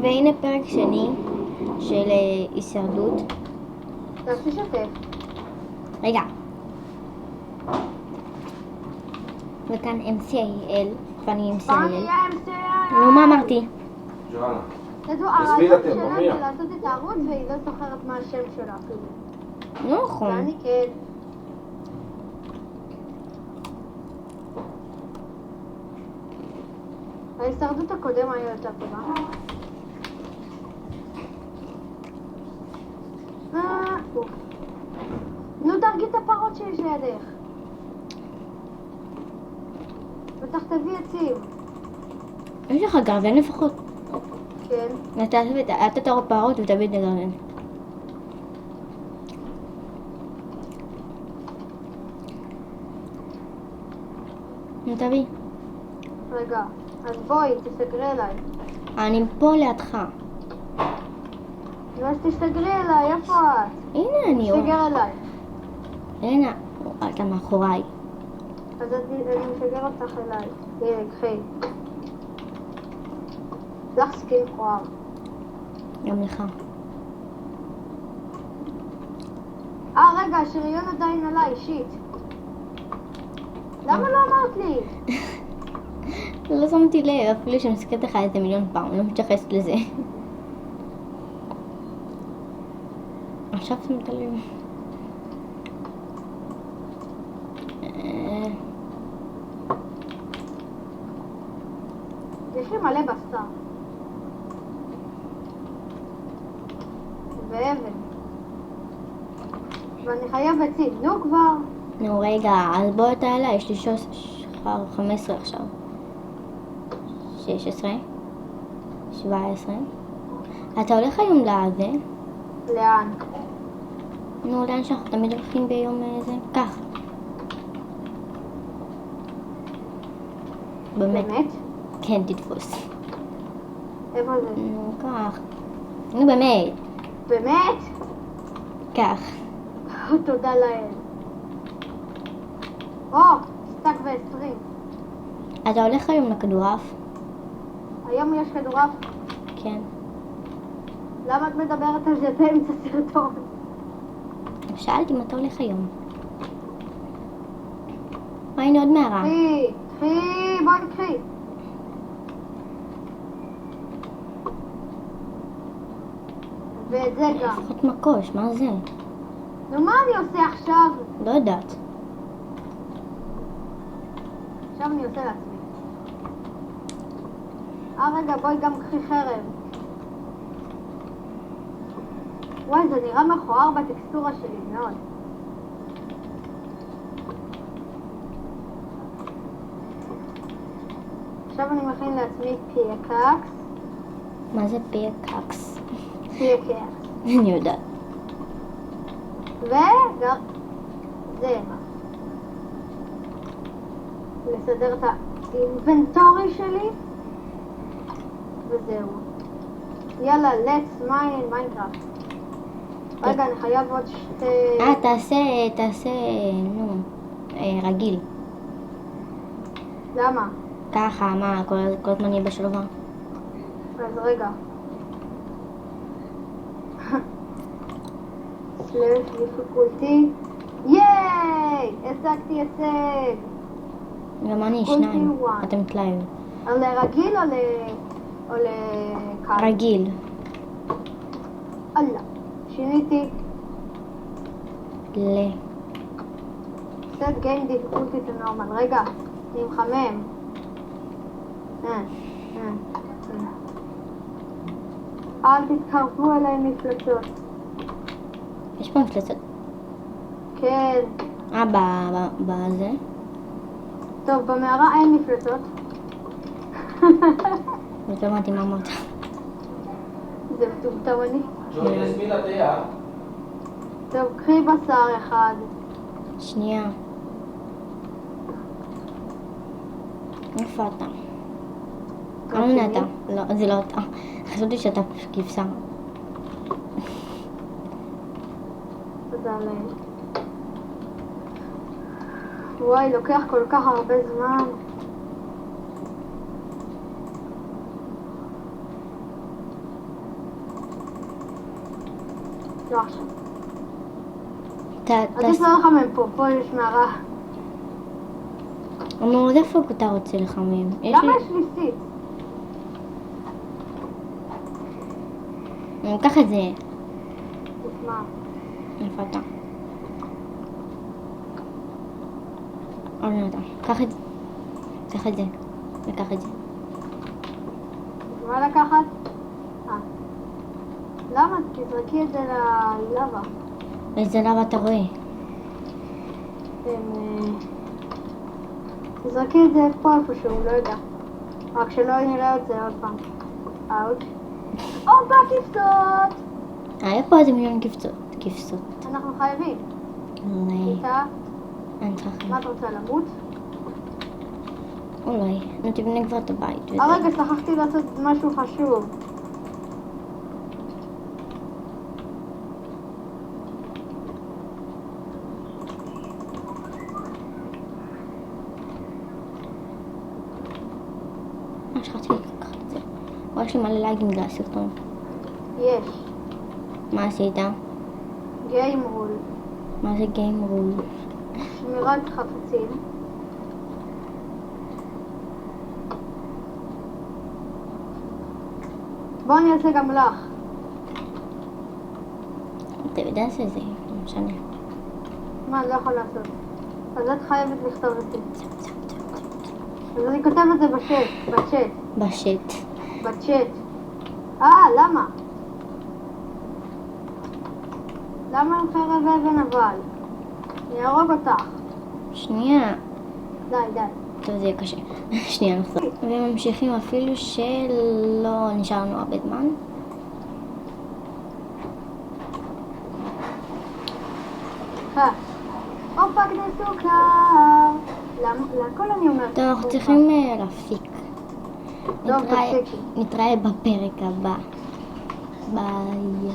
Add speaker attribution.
Speaker 1: והנה פרק שני של הישרדות.
Speaker 2: תעשי שתף.
Speaker 1: רגע. וכאן MCIL, ואני MCIL. נו, מה אמרתי?
Speaker 3: ג'ואנה.
Speaker 2: הרעיון שלה זה לעשות את הערוץ והיא לא זוכרת מה השם שלה אפילו.
Speaker 1: נכון.
Speaker 2: ואני כן. ההישרדות הקודם היה יותר טובה. נו, תרגי את הפרות שיש לידך. בטח תביא עצים.
Speaker 1: יש לך גרזן לפחות.
Speaker 2: כן.
Speaker 1: אתה תראה פרות ותביא את הגרזן. נו, תביא.
Speaker 2: רגע, אז בואי, תסתגרי אליי.
Speaker 1: אני פה לידך.
Speaker 2: אז תסתגרי אליי, איפה את?
Speaker 1: הנה אני.
Speaker 2: תסתגר אליי.
Speaker 1: הנה, אתה מאחוריי.
Speaker 2: אז אני משגר אותך אליי. הנה, קחי. לך סכין מכוער.
Speaker 1: גם לך.
Speaker 2: רגע, השריון עדיין עליי, שיט. למה לא אמרת לי?
Speaker 1: לא שמתי לב, אפילו שאני מסתכלת לך איזה מיליון פעם, לא מתייחסת לזה. עכשיו שמת לב.
Speaker 2: יש לי מלא בשר. ואבן. ואני חייב עצים. נו כבר.
Speaker 1: נו רגע, אז בוא אתה אליי, יש לי שחר 15 עכשיו. 16 17. אתה הולך היום לזה?
Speaker 2: לאן?
Speaker 1: נו, לאן שאנחנו תמיד הולכים ביום זה? כך. באמת? כן, תתפוס.
Speaker 2: איפה זה?
Speaker 1: נו, כך. נו, באמת.
Speaker 2: באמת?
Speaker 1: כך.
Speaker 2: תודה לאל. סטאק ו20.
Speaker 1: אתה הולך היום לכדורעף?
Speaker 2: היום יש כדורעף?
Speaker 1: כן.
Speaker 2: למה את מדברת על זה באמצע סרטון?
Speaker 1: שאלתי אם אתה הולך היום. הנה עוד מערה.
Speaker 2: בואי נקחי. ואת זה גם.
Speaker 1: לפחות מקוש, מה זה?
Speaker 2: נו, מה אני עושה עכשיו?
Speaker 1: לא יודעת.
Speaker 2: עכשיו אני עושה לעצמי. רגע, בואי גם קחי חרב. וואי, זה נראה מכוער בטקסטורה שלי מאוד. עכשיו אני מכין לעצמי פיקאקס.
Speaker 1: מה זה פיקאקס?
Speaker 2: פיקאקס.
Speaker 1: אני יודעת.
Speaker 2: וגם זה מה. לסדר את האינבנטורי שלי. וזהו. יאללה, let's mine מיינקראפט. רגע, אני חייב עוד
Speaker 1: תעשה, נו, רגיל.
Speaker 2: למה?
Speaker 1: ככה, מה, כל הזמן יהיה בשלווה.
Speaker 2: אז רגע. סלש דיפיקולטי. ייי! השגתי הישג!
Speaker 1: גם אני, 2. אתה מתלהב.
Speaker 2: על רגיל או לקל?
Speaker 1: רגיל.
Speaker 2: אללה. שיניתי. set game difficulty to normal. רגע, אני מחמם. אל תתקרבו אליי מפלצות.
Speaker 1: יש פה מפלצות.
Speaker 2: כן.
Speaker 1: בזה?
Speaker 2: טוב, במערה אין מפלצות.
Speaker 1: לא הבנתי מה אמרת.
Speaker 2: זה מטומטם אני.
Speaker 3: ג'וני, הסמינה תהיה.
Speaker 2: טוב, קחי בשר אחד.
Speaker 1: שנייה. איפה אתה? הנה אתה. לא, זה לא אתה. חשבתי שאתה כבשה.
Speaker 2: תודה לאל. וואי, לוקח כל כך הרבה זמן. לא עכשיו.
Speaker 1: אתה...
Speaker 2: עדיף לא לחמם פה, פה יש מערה.
Speaker 1: נו, איפה אתה רוצה לחמם?
Speaker 2: למה יש לי סיט?
Speaker 1: קח את זה.
Speaker 2: מה?
Speaker 1: איפה אתה? לא, קח את זה. קח את זה. וקח את זה.
Speaker 2: מה לקחת? למה? תזרקי את זה ללבה.
Speaker 1: איזה לבה אתה רואה?
Speaker 2: תזרקי את זה פה איפשהו, לא יודע. רק שלא נראה את זה עוד פעם. אאוט. הופה, כבשות!
Speaker 1: איפה איזה מיליון כבשות?
Speaker 2: אנחנו חייבים. איתה,
Speaker 1: אני צריכה.
Speaker 2: מה את רוצה למות?
Speaker 1: אולי. נו, תבנה כבר את הבית.
Speaker 2: רגע, שכחתי לעשות משהו חשוב.
Speaker 1: שכחתי לקחת את זה. יש לי מלא לייקים בגלל הסרטון.
Speaker 2: יש.
Speaker 1: מה עשית?
Speaker 2: גיים רול.
Speaker 1: מה זה גיים רול?
Speaker 2: שמירת חפצים. בואו אני אעשה גם לך.
Speaker 1: אתה יודע שזה, לא משנה.
Speaker 2: מה, אני לא יכול לעשות. אז את חייבת לכתוב את זה. אז אני כותב את זה בצ'אט. בצ'אט. למה? למה עם חרב אבן אבל? אני ארוג אותך.
Speaker 1: שנייה.
Speaker 2: די.
Speaker 1: טוב, זה יהיה קשה. שנייה, נחזור. וממשיכים אפילו שלא נשאר לנו הרבה זמן.
Speaker 2: הופה, כדי סוכר. לכל אני אומרת.
Speaker 1: טוב, אנחנו צריכים להפיק.
Speaker 2: טוב, תפסיקי.
Speaker 1: נתראה בפרק הבא. ביי.